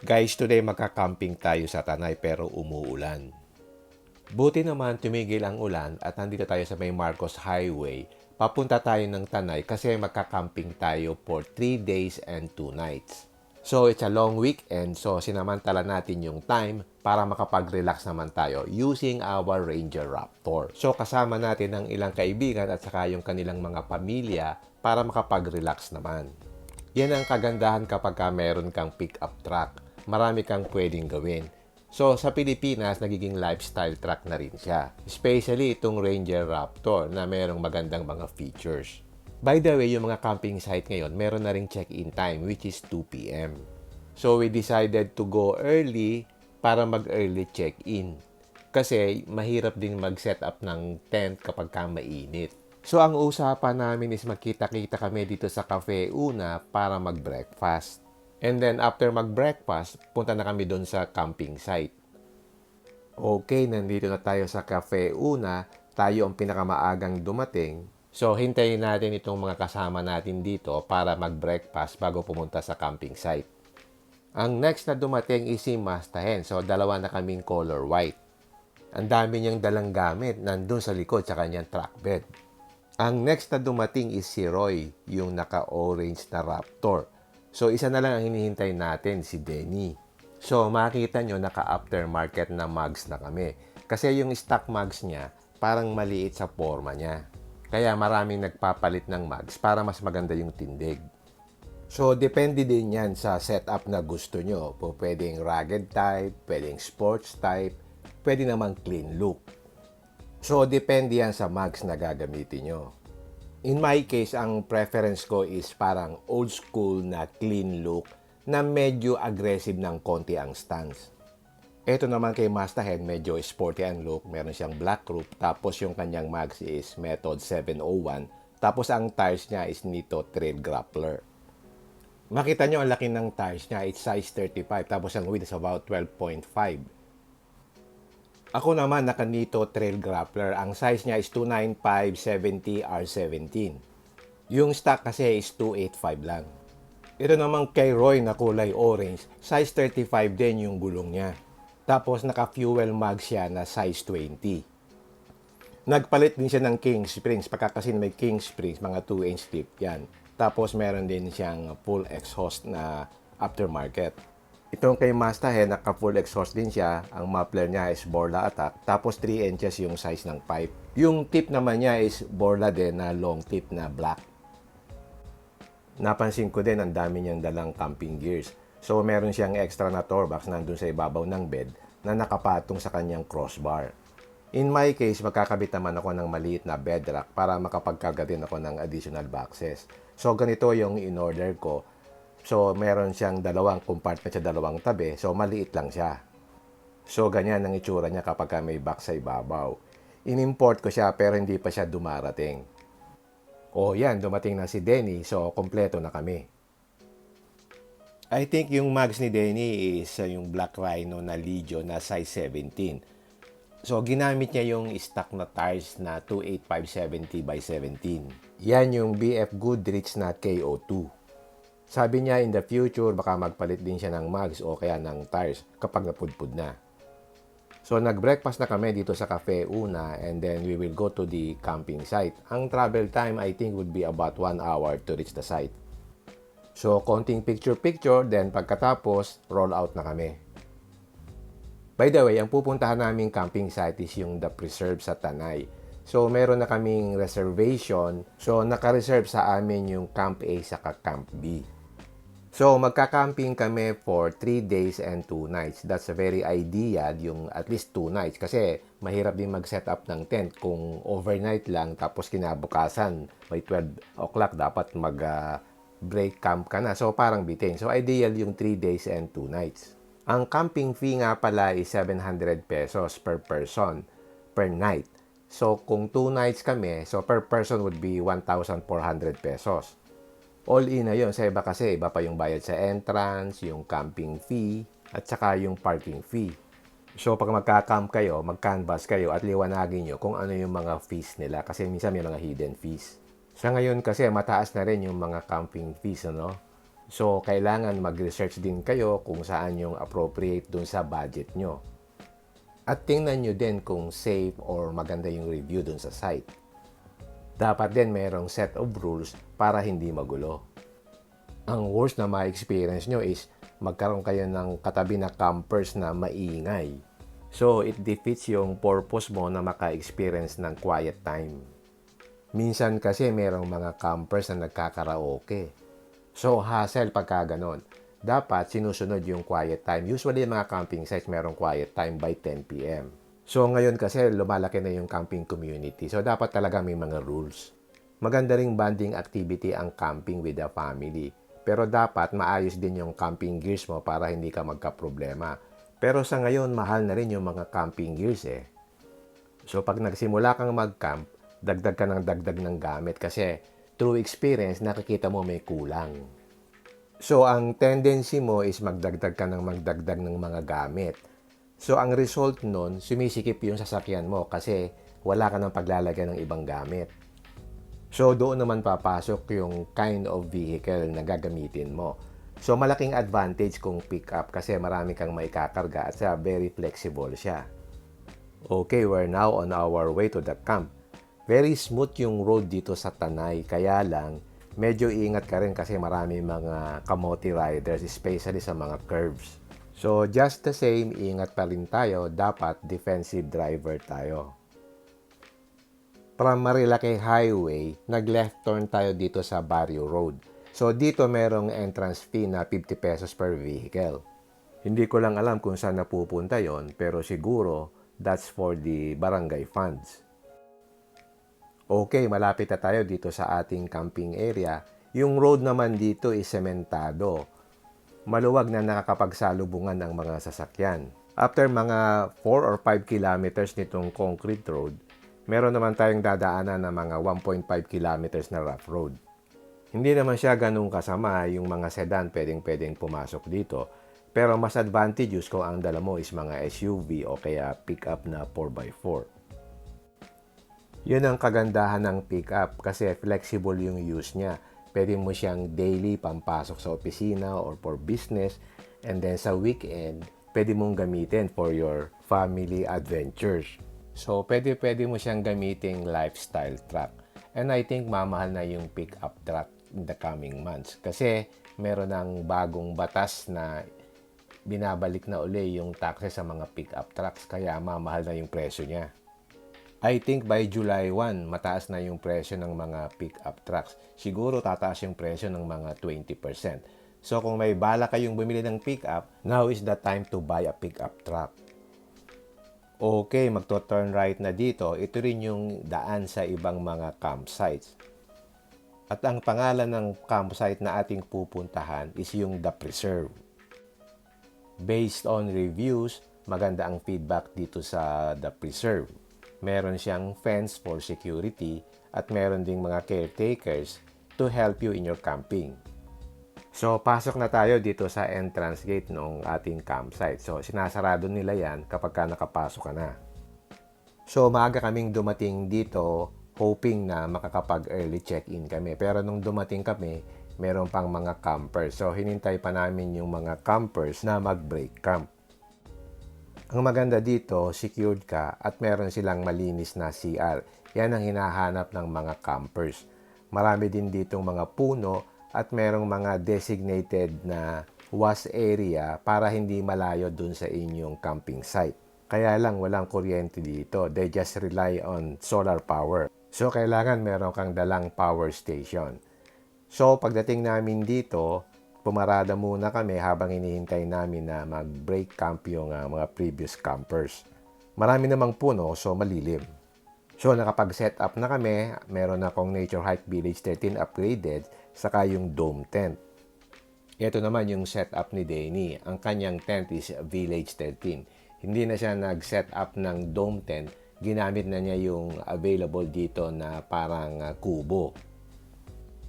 Guys, today magka-camping tayo sa Tanay pero umuulan. Buti naman tumigil ang ulan at nandito tayo sa may Marcos Highway. Papunta tayo ng Tanay kasi magka-camping tayo for 3 days and 2 nights. So it's a long weekend, so sinamantala natin yung time para makapag-relax naman tayo using our Ranger Raptor. So kasama natin ang ilang kaibigan at saka yung kanilang mga pamilya para makapag-relax naman. Yan ang kagandahan kapag meron kang pick-up truck. Marami kang pwedeng gawin. So, sa Pilipinas, nagiging lifestyle truck na rin siya. Especially itong Ranger Raptor na merong magandang mga features. By the way, yung mga camping site ngayon, meron na ring check-in time which is 2 p.m. So, we decided to go early para mag-early check-in. Kasi mahirap din mag-set up ng tent kapag mainit. So, ang usapan namin is magkita-kita kami dito sa Cafe Una para mag-breakfast. And then, after mag-breakfast, punta na kami doon sa camping site. Okay, nandito na tayo sa Cafe Una. Tayo ang pinakamaagang dumating. So, hintayin natin itong mga kasama natin dito para mag-breakfast bago pumunta sa camping site. Ang next na dumating is si Mastahen. So, dalawa na kaming color white. Ang dami niyang dalang gamit nandun sa likod sa kanyang truck bed. Ang next na dumating is si Roy, yung naka-orange na Raptor. So, isa na lang ang hinihintay natin, si Denny. So, makita nyo, naka-aftermarket na mugs na kami. Kasi yung stock mugs niya, parang maliit sa forma niya. Kaya maraming nagpapalit ng mugs para mas maganda yung tindig. So, depende din yan sa setup na gusto nyo. Pwedeng rugged type, pwedeng sports type, pwede naman clean look. So, depende yan sa mugs na gagamitin nyo. In my case, ang preference ko is parang old school na clean look na medyo aggressive ng konti ang stance. Ito naman kay Mastahen, medyo sporty ang look. Meron siyang black roof, tapos yung kanyang mags is Method 701. Tapos ang tires niya is Nitto Trail Grappler. Makita nyo ang laki ng tires niya, it's size 35, tapos ang width is about 12.5. Ako naman naka Nitto Trail Grappler. Ang size niya is 295/70 R17. Yung stock kasi is 285 lang. Ito naman kay Roy na kulay orange. Size 35 din yung gulong niya. Tapos naka-fuel mag siya na size 20. Nagpalit din siya ng King Springs. Pagka kasi may King Springs, mga 2-inch tip yan. Tapos meron din siyang full exhaust na aftermarket. Itong kay Mastahen, naka-full exhaust din siya. Ang muffler niya is Borla Attack. Tapos 3 inches yung size ng pipe. Yung tip naman niya is Borla din na long tip na black. Napansin ko din ang dami niyang dalang camping gears. So meron siyang extra na tour box nandun sa ibabaw ng bed na nakapatong sa kanyang crossbar. In my case, magkakabit naman ako ng maliit na bed rack para makapagkarga din ako ng additional boxes. So ganito yung in-order ko. So, meron siyang dalawang compartment sa dalawang tabi. So, maliit lang siya. So, ganyan ang itsura niya kapag may box sa ibabaw. In-import ko siya pero hindi pa siya dumarating. O yan, dumating na si Denny. So, kompleto na kami. I think yung mags ni Denny is yung Black Rhino na Legion na size 17. So, ginamit niya yung stock na tires na 285/70 by 17. Yan yung BF Goodrich na KO2. Sabi niya in the future baka magpalit din siya ng mags o kaya ng tires kapag napudpud na. So nag-breakfast na kami dito sa Cafe Una and then we will go to the camping site. Ang travel time I think would be about 1 hour to reach the site. So konting picture-picture then pagkatapos roll out na kami. By the way, ang pupuntahan naming camping site is yung The Preserve sa Tanay. So meron na kaming reservation. So naka-reserve sa amin yung Camp A saka Camp B. So, magka-camping kami for 3 days and 2 nights. That's a very ideal, yung at least 2 nights. Kasi, mahirap din mag-set up ng tent kung overnight lang, tapos kinabukasan, may 12 o'clock, dapat mag-break camp ka na. So, parang bitin. So, ideal yung 3 days and 2 nights. Ang camping fee nga pala is 700 pesos per person, per night. So, kung 2 nights kami, so per person would be 1,400 pesos. All in na yun. Sa iba kasi, iba pa yung bayad sa entrance, yung camping fee, at saka yung parking fee. So, pag magka-camp kayo, mag-canvas kayo at liwanagin nyo kung ano yung mga fees nila. Kasi minsan may mga hidden fees. Sa ngayon kasi, mataas na rin yung mga camping fees, ano? So, kailangan mag-research din kayo kung saan yung appropriate dun sa budget nyo. At tingnan nyo din kung safe or maganda yung review dun sa site. Dapat din mayroong set of rules para hindi magulo. Ang worst na ma-experience nyo is magkaroon kayo ng katabi na campers na maingay. So, it defeats yung purpose mo na maka-experience ng quiet time. Minsan kasi merong mga campers na nagkakaraoke. So, hassle pagka ganon. Dapat sinusunod yung quiet time. Usually, mga camping sites merong quiet time by 10 p.m. So, ngayon kasi lumalaki na yung camping community. So, dapat talaga may mga rules. Maganda ring bonding activity ang camping with the family. Pero dapat maayos din yung camping gears mo para hindi ka magka-problema. Pero sa ngayon, mahal na rin yung mga camping gears eh. So, pag nagsimula kang mag-camp, dagdag ka ng dagdag ng gamit kasi through experience, nakikita mo may kulang. So, ang tendency mo is magdagdag ka ng magdagdag ng mga gamit. So, ang result nun, sumisikip yung sasakyan mo kasi wala ka ng paglalagyan ng ibang gamit. So, doon naman papasok yung kind of vehicle na gagamitin mo. So, malaking advantage kung pick-up kasi marami kang maikakarga at very flexible siya. Okay, we're now on our way to the camp. Very smooth yung road dito sa Tanay, kaya lang medyo ingat ka rin kasi marami mga kamote riders, especially sa mga curves. So just the same, ingat pa rin tayo, dapat defensive driver tayo. From Marilake Highway, nag-left turn tayo dito sa Barrio Road. So dito merong entrance fee na 50 pesos per vehicle. Hindi ko lang alam kung saan napupunta yon, pero siguro that's for the barangay funds. Okay, malapit na tayo dito sa ating camping area. Yung road naman dito is sementado. Maluwag na nakakapagsalubungan ang mga sasakyan. After mga 4 or 5 kilometers nitong concrete road, meron naman tayong dadaanan na mga 1.5 kilometers na rough road. Hindi naman siya ganun kasama, yung mga sedan pwedeng pumasok dito. Pero mas advantageous kung ang dala mo is mga SUV o kaya pick-up na 4x4. Yun ang kagandahan ng pick-up kasi flexible yung use niya. Pwede mo siyang daily pampasok sa opisina or for business, and then sa weekend, pwede mong gamitin for your family adventures. So, pwede mo siyang gamiting lifestyle truck. And I think mamahal na yung pick-up truck in the coming months kasi meron ng bagong batas na binabalik na uli yung taxes sa mga pick-up trucks kaya mamahal na yung presyo niya. I think by July 1, mataas na yung presyo ng mga pick-up trucks. Siguro tataas yung presyo ng mga 20%. So kung may bala kayong bumili ng pick-up, now is the time to buy a pick-up truck. Okay, magto-turn right na dito. Ito rin yung daan sa ibang mga campsites. At ang pangalan ng campsite na ating pupuntahan is yung The Preserve. Based on reviews, maganda ang feedback dito sa The Preserve. Meron siyang fence for security at meron ding mga caretakers to help you in your camping. So, pasok na tayo dito sa entrance gate ng ating campsite. So, sinasarado nila yan kapag ka nakapasok ka na. So, maaga kaming dumating dito hoping na makakapag-early check-in kami. Pero nung dumating kami, meron pang mga campers. So, hinintay pa namin yung mga campers na mag-break camp. Ang maganda dito, secured ka at meron silang malinis na CR. Yan ang hinahanap ng mga campers. Marami din ditong mga puno at merong mga designated na wash area para hindi malayo dun sa inyong camping site. Kaya lang walang kuryente dito. They just rely on solar power. So, kailangan meron kang dalang power station. So, pagdating namin dito, pumarada muna kami habang hinihintay namin na mag-break camp yung mga previous campers. Marami namang puno, so malilim. So, nakapag-set up na kami. Meron akong Nature Hike Village 13 upgraded, saka yung dome tent. Ito naman yung setup ni Danny. Ang kanyang tent is Village 13. Hindi na siya nag-set up ng dome tent. Ginamit na niya yung available dito na parang kubo.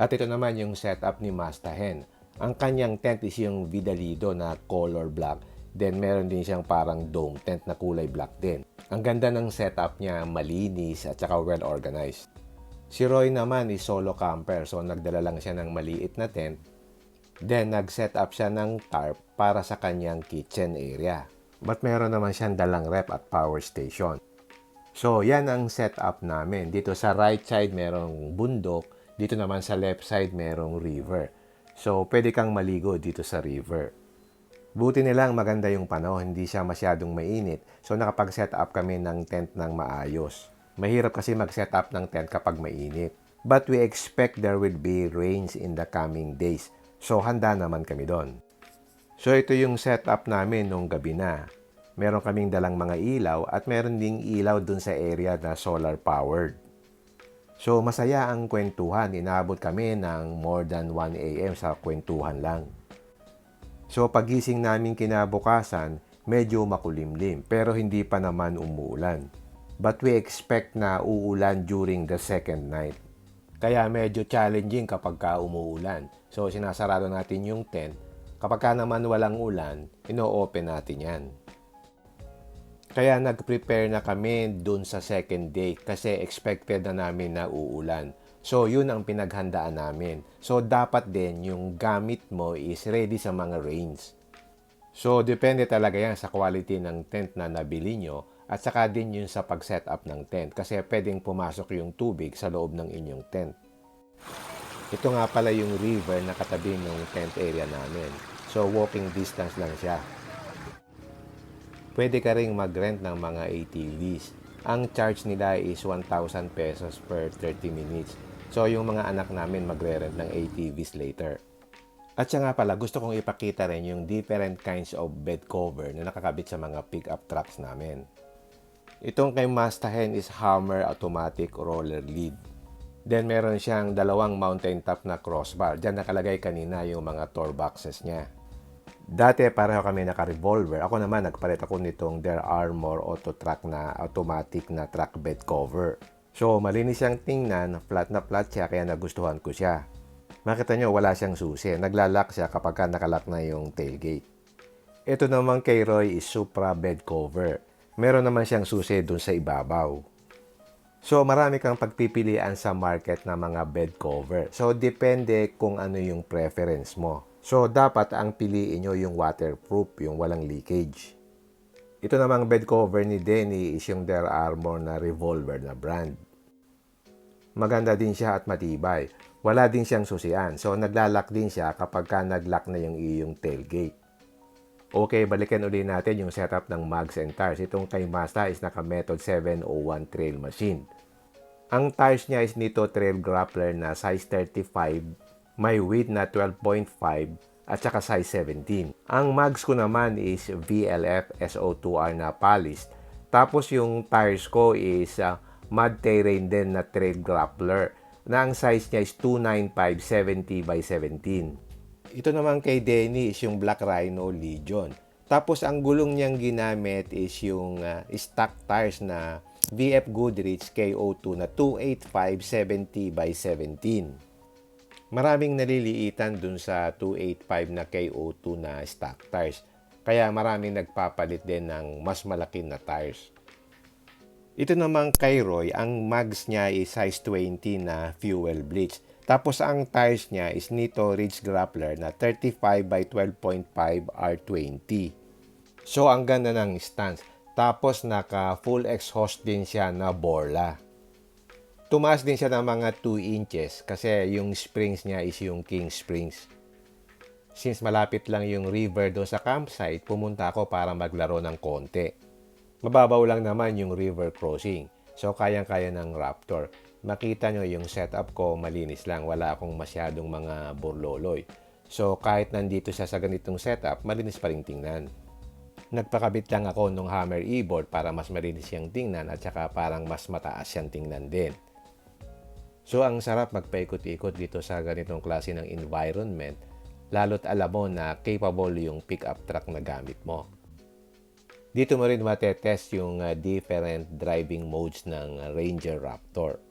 At ito naman yung setup ni Mastahen. Ang kanyang tent is yung Vidalido na color black. Then meron din siyang parang dome tent na kulay black din. Ang ganda ng setup niya, malinis at saka well organized. Si Roy naman is solo camper, so nagdala lang siya ng maliit na tent. Then, nag-set up siya ng tarp para sa kanyang kitchen area. But meron naman siyang dalang rep at power station. So, yan ang setup namin. Dito sa right side, merong bundok. Dito naman sa left side, merong river. So, pwede kang maligo dito sa river. Buti nilang maganda yung panahon, hindi siya masyadong mainit. So, nakapag-set up kami ng tent ng maayos. Mahirap kasi mag-set up ng tent kapag mainit. But we expect there will be rains in the coming days. So, handa naman kami doon. So, ito yung setup namin nung gabi na. Meron kaming dalang mga ilaw at meron ding ilaw dun sa area na solar powered. So, masaya ang kwentuhan. Inaabot kami ng more than 1 a.m. sa kwentuhan lang. So, pagising namin kinabukasan, medyo makulimlim pero hindi pa naman umuulan. But we expect na uulan during the second night. Kaya medyo challenging kapag umuulan. So, sinasarado natin yung tent. Kapag naman walang ulan, ino-open natin yan. Kaya nag-prepare na kami dun sa second day kasi expected na namin na uulan. So, yun ang pinaghandaan namin. So, dapat din yung gamit mo is ready sa mga rains. So, depende talaga yan sa quality ng tent na nabili nyo at saka din yun sa pag-set up ng tent kasi pwedeng pumasok yung tubig sa loob ng inyong tent. Ito nga pala yung river na katabi ng tent area namin. So, walking distance lang siya. Pwede ka ring mag-rent ng mga ATVs. Ang charge nila is 1,000 pesos per 30 minutes. So, yung mga anak namin magre-rent ng ATVs later. At siya nga pala, gusto kong ipakita rin yung different kinds of bed cover na nakakabit sa mga pickup trucks namin. Itong kay Mastahen is Hammer Automatic Roller Lead. Then, meron siyang dalawang mountain top na crossbar. Diyan nakalagay kanina yung mga tour boxes niya. Dati pareho kami naka-revolver. Ako naman nagpalit ako nitong Der Armour Auto Track na automatic na truck bed cover. So malinis siyang tingnan, flat na flat siya kaya nagustuhan ko siya. Makita nyo wala siyang susi. Naglalak siya kapag nakalak na yung tailgate. Ito naman kay Roy is Supra bed cover. Meron naman siyang susi dun sa ibabaw. So marami kang pagpipilian sa market na mga bed cover. So depende kung ano yung preference mo. So, dapat ang piliin nyo yung waterproof, yung walang leakage. Ito namang bed cover ni Denny is yung Der Armour na revolver na brand. Maganda din siya at matibay. Wala din siyang susian. So, naglalak din siya kapag naglock na yung iyong tailgate. Okay, balikan ulit natin yung setup ng mags and tires. Itong kay Mazda is naka Method 701 trail machine. Ang tires niya is nito trail grappler na size 35. May width na 12.5 at saka size 17. Ang mags ko naman is VLF SO2R na polished. Tapos yung tires ko is mud terrain din na trail grappler na ang size niya is 295 70 by 17. Ito naman kay Denny is yung Black Rhino Legion. Tapos ang gulong niyang ginamit is yung stock tires na VF Goodrich KO2 na 285 70 by 17. Maraming naliliitan dun sa 285 na KO2 na stock tires. Kaya maraming nagpapalit din ng mas malaki na tires. Ito naman kay Roy, ang mags niya is size 20 na fuel bleach. Tapos ang tires niya is nito Ridge Grappler na 35 by 12.5 R20. So ang ganda ng stance. Tapos naka full exhaust din siya na Borla. Tumaas din siya ng mga 2 inches kasi yung springs niya is yung King Springs. Since malapit lang yung river doon sa campsite, pumunta ako para maglaro ng konti. Mababaw lang naman yung river crossing. So kayang-kaya ng Raptor. Makita nyo yung setup ko malinis lang. Wala akong masyadong mga burloloy. So kahit nandito siya sa ganitong setup, malinis pa rin tingnan. Nagpakabit lang ako ng Hammer e-board para mas malinis siyang tingnan at saka parang mas mataas siyang tingnan din. So, ang sarap magpaikot-ikot dito sa ganitong klase ng environment, lalo't alam mo na capable yung pickup truck na gamit mo. Dito mo rin matetest yung different driving modes ng Ranger Raptor.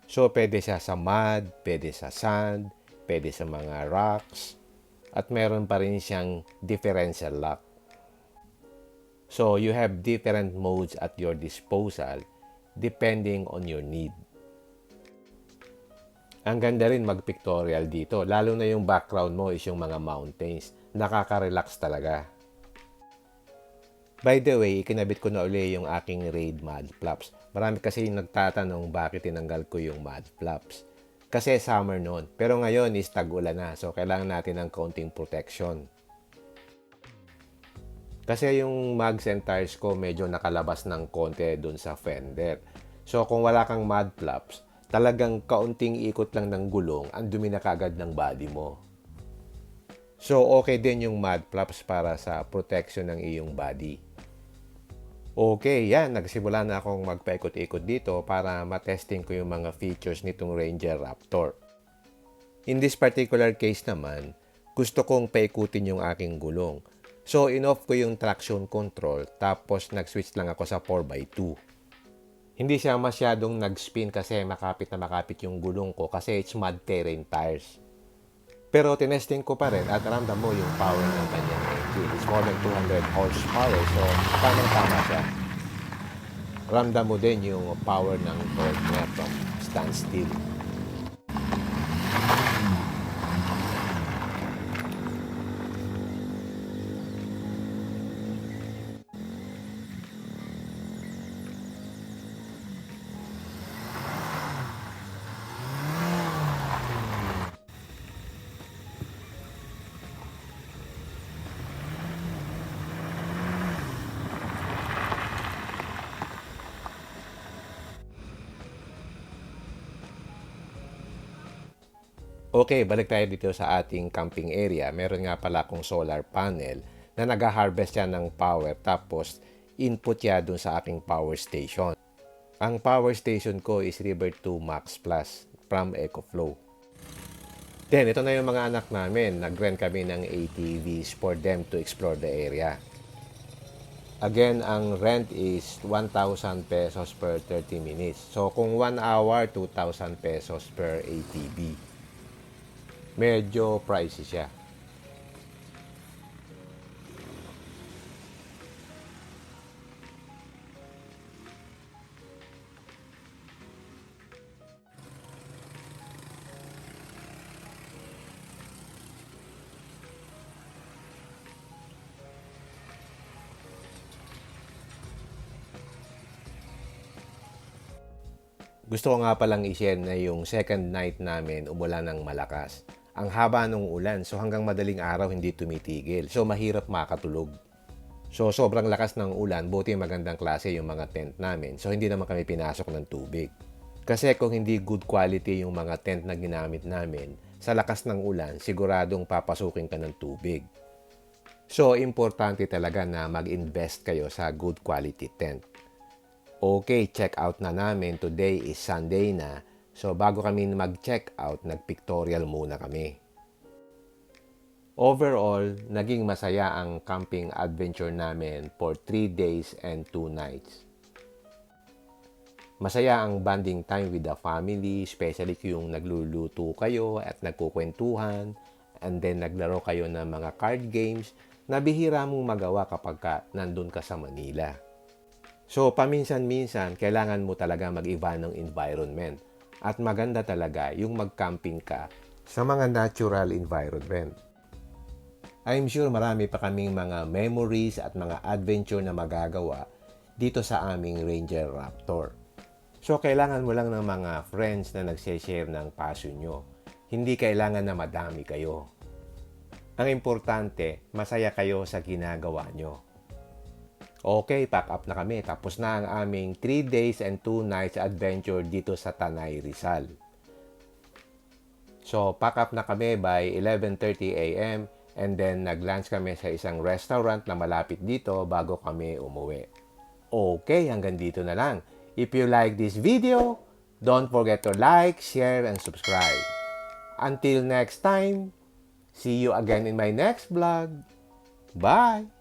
So, pwede siya sa mud, pwede sa sand, pwede sa mga rocks, at meron pa rin siyang differential lock. So, you have different modes at your disposal depending on your need. Ang ganda rin mag-pictorial dito, lalo na yung background mo is yung mga mountains. Nakaka-relax talaga. By the way, ikinabit ko na uli yung aking Raid Mud Flaps. Marami kasi yung nagtatanong bakit tinanggal ko yung Mud Flaps. Kasi summer noon. Pero ngayon is tag-ulan na. So, kailangan natin ng counting protection. Kasi yung mags and tires ko medyo nakalabas ng konti dun sa fender. So, kung wala kang mud flaps, talagang kaunting ikot lang ng gulong, ang dumi na kagad ng body mo. So, okay din yung mud flaps para sa protection ng iyong body. Okay, yan. Nagsimula na akong magpaikot-ikot dito para matesting ko yung mga features nitong Ranger Raptor. In this particular case naman, gusto kong paikutin yung aking gulong. So, in-off ko yung traction control, tapos nag-switch lang ako sa 4x2. Hindi siya masyadong nag-spin kasi makapit na makapit yung gulong ko kasi it's mud terrain tires. Pero tinesting ko pa rin at ramdam mo yung power ng kanyang engine. It's more than 200 horsepower, so tamang-tama siya. Ramdam mo din yung power ng torque niya from standstill. Okay, balik tayo dito sa ating camping area. Meron nga pala akong solar panel na nag-harvest yan ng power tapos input yan dun sa aking power station. Ang power station ko is River 2 Max Plus from EcoFlow. Then, ito na yung mga anak namin. Nag-rent kami ng ATVs for them to explore the area. Again, ang rent is 1,000 pesos per 30 minutes. So, kung 1 hour, 2,000 pesos per ATV. Medyo pricey siya. Gusto ko nga palang i-share na yung second night namin umulan ng malakas. Ang haba ng ulan, so hanggang madaling araw hindi tumitigil. So mahirap makatulog. So sobrang lakas ng ulan, buti magandang klase yung mga tent namin. So hindi naman kami pinasok ng tubig. Kasi kung hindi good quality yung mga tent na ginamit namin, sa lakas ng ulan, siguradong papasukin ka ng tubig. So importante talaga na mag-invest kayo sa good quality tent. Okay, check out na namin. Today is Sunday na. So, bago kami mag-check out, nag-pictorial muna kami. Overall, naging masaya ang camping adventure namin for 3 days and 2 nights. Masaya ang bonding time with the family, especially kung nagluluto kayo at nagkukwentuhan, and then naglaro kayo ng mga card games na bihira mong magawa kapag nandun ka sa Manila. So, paminsan-minsan, kailangan mo talaga mag-iba ng environment. At maganda talaga yung mag-camping ka sa mga natural environment. I'm sure marami pa kaming mga memories at mga adventure na magagawa dito sa aming Ranger Raptor. So, kailangan mo lang ng mga friends na nagse-share ng passion nyo. Hindi kailangan na madami kayo. Ang importante, masaya kayo sa ginagawa nyo. Okay, pack up na kami. Tapos na ang aming 3 days and 2 nights adventure dito sa Tanay, Rizal. So, pack up na kami by 11:30 a.m. and then nag-lunch kami sa isang restaurant na malapit dito bago kami umuwi. Okay, hanggang dito na lang. If you like this video, don't forget to like, share, and subscribe. Until next time, see you again in my next vlog. Bye!